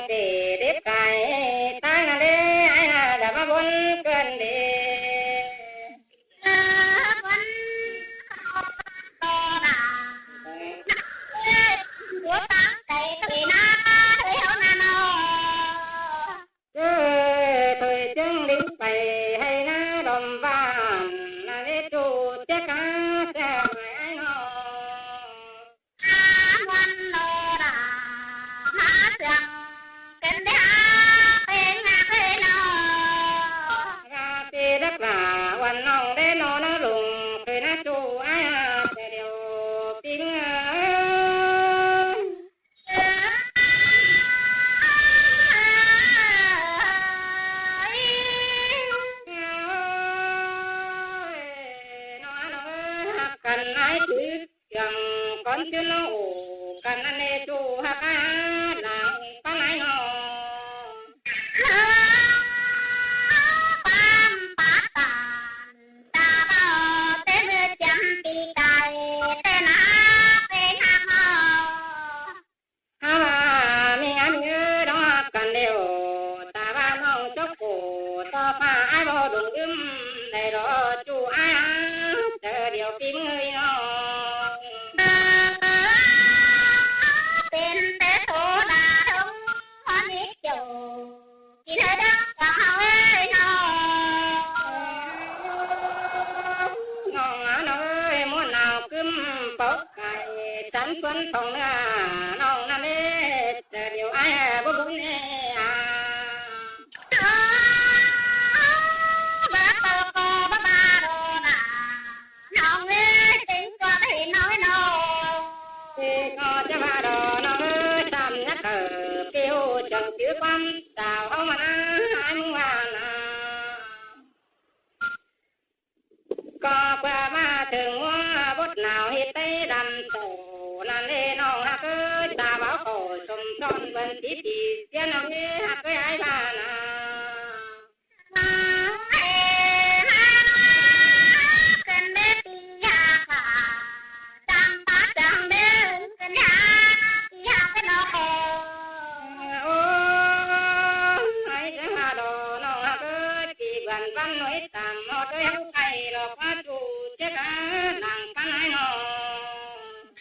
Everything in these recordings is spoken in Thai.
เกเด็กไก่ตายนะเด้ไอ้น่ะดามาบนเกินเด้วันโตน่ะหัวตาใจตะนะเฮ้ยเฮาน่ะเนาะเคยจึงลิ้นไปให้หน้าดมบ้านน่ะเด้จูเจ๊กาแซ่บไอ้น้องวันโตน่ะหาเสียงกันเด้อเป็นหน้าเฮ้ยเนาะราตรีรักษาวันน้องได้นอนลุงเคยนะจูไอ้แต่เดียวปิ้งกันไอ้ถืออย่างก่อนชื่อน้องกันนั่นเอจูฮักหลังปังไอ้น้องปั๊มปาตานตาเบาเต้นจำปีไก่เต้นหาเป็นหาเมาฮาว่ามีอันเยอะดอกกันเดียวตาว่าน้องจกโกต่อฟ้าไอ้บ่ดงดึมได้รอจูไอ้เจอเดียวปิ้งเลยน้องเป็นแต่โซดาทงพอนิจโจกินให้ดักกับเฮาเอ้ยน้องน้องน้องเอ้ยม้วนหนาวกึ้มปกไก่ฉันสวนทองเนื้อน้องนั่นเด้เจอเดียวไอ้บ่บุญเนี่ยบ้าโตโกบ้าบาโดน่ะน้องเอ้ยติงก็ได้น้อยน้องก็จะมาดอน้องเอ้ยจำนักเกี่ยวจังชื่อความสาวเอามานะอันว่านะก็กว่ามาถึงว่าบดหนาวเฮ็ดได้ดำโตนั่นเด้น้องฮักเอ้ยตาเบาโตสมซ้อนเบิ่นสิดีเสียน้องเอ้ยฮักเอ้ยไอ้บ้านะกันเด้ปียาค่ะจังปาจังเด้กันยาปียาเป็นน้องโอ้ไอ้จะมาดอน้องฮักเอ้ยกี่วันวันหน่วยตามหมดเอ้ยไก่หลอกว่าจูเจ๊กาหลังปันไอ้น้อง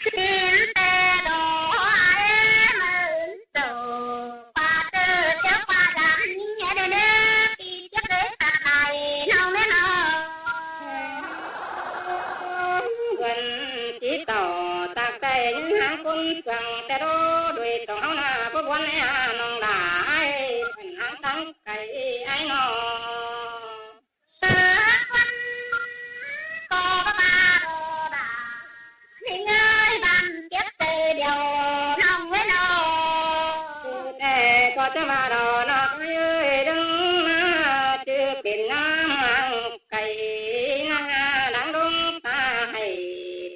สินแต่ดอไอ้มือโตปาเตอเจ้าปาดันเนี่ยเด้อปีเจ้าเด้อตัดไหลน้องแม่น้องเงินที่ต่อตากใจยังหาคนสั่งแต่รอด้วยต้องเอาหน้าพวกวันไอ้น้องได้เป็นหางทั้งไก่ไอ้น้องวันก็มาโดน่ะนี่เงยบันเก็บเตเดียวน้องไว้น้องแต่ก็จะมาดอน้องเอ้ยดึงมาชื่อเป็นน้ำไก่นางดังดงตาให้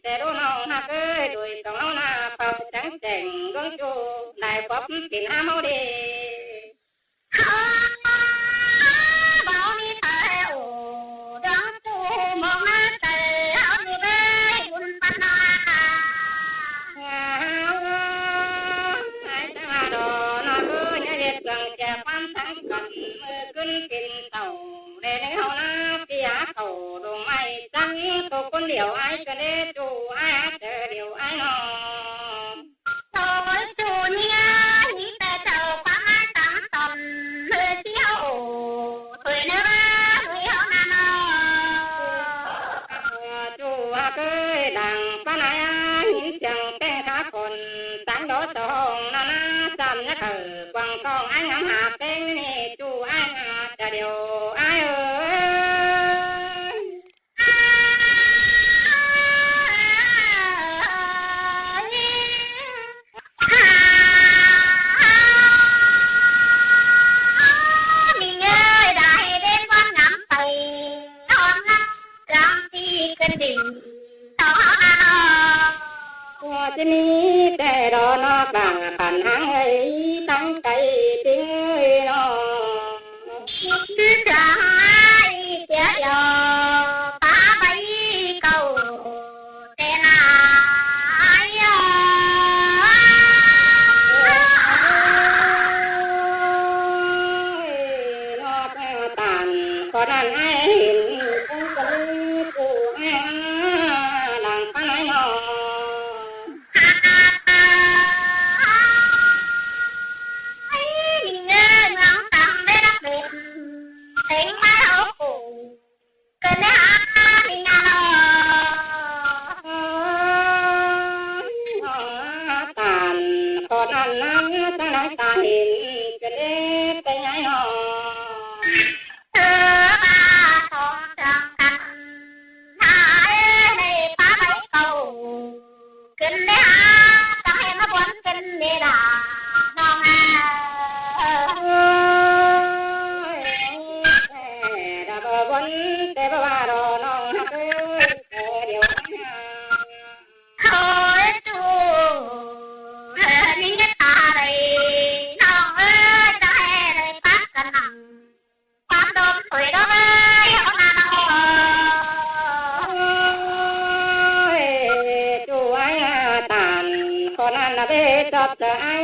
แต่รู้น้องฮักเอ้ยด้วยต้องเอาหน้าเป่าจังแจงดวงจูได้พบเป็นอาเมาเดเบามีเตโอดังจูมองหน้าเตเฮาอยู่เด้บุญปันนาไอ้จะมาดอน้องเอ้ยเนี่ยเด็ดจังแก่ความทั้งกันมือขึ้นกินเต่าเด้เฮานะเปียเขาดงไอ้จังตัวคนเดียวไอ้ก็ได้จูไอ้เจอเดียวไอ้น้องโตจูเนี่ยนี่แต่เจ้าป้าตั้งตนเฮเที่ยวถอยนะเฮานานาจูฮักเอ้ยดังปานายหินจังแต่งขาคนสันโดดทองนานาจันนะกวางทองไอ้งามหาเต้งนี่จูไอ้จะเดียวไอ้เอ้ยมีเงยได้เด่นวันน้ำไปนอนนักรำที่กันดิ่งต่อหาก็จะมีแต่รอนอกบางปันหางไอ้ตั้งใจติ้งเอ้ยน้องคือจะให้เสียยอป้าไปเก่าแต่นาย ก็นั่นให้เห็นคงจะลือกูให้หลังปานไหนหนอก็นั่นนั้นตั้งไหนตาเห็นจะเด็ดไปไหนหนอแต่บ่ว่ารอน้องฮักเอ้ยเดี๋ยวก็นั่นน่ะเบ็ดจับจะไอ้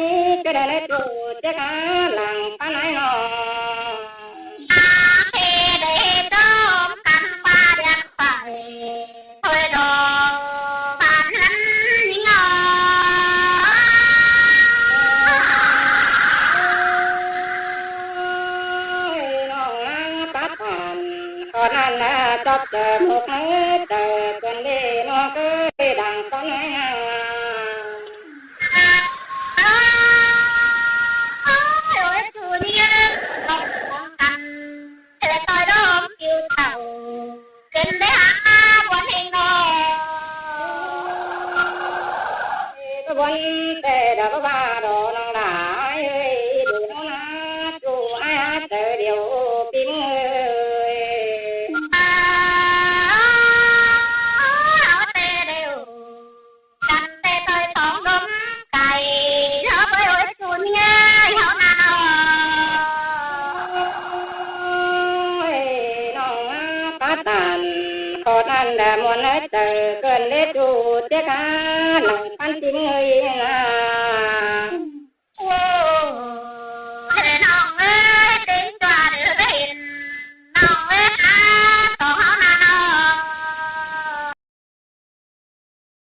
ก็ได้เลยจูจะกาหลังปานไหนหนอก็นั่นน่ะจับจะหมกมือเจอกันเด้น้องเอ้ยดังตอนไหนวันแต่ดาวบ้าดอน้องหลายเอ้ยดูน้องนะจูไอ้เจอเดียวปิ้งก็นั่นแหละมวนเจอเกินเล็ดจูเจ้าหลังปันจริงเอ้ย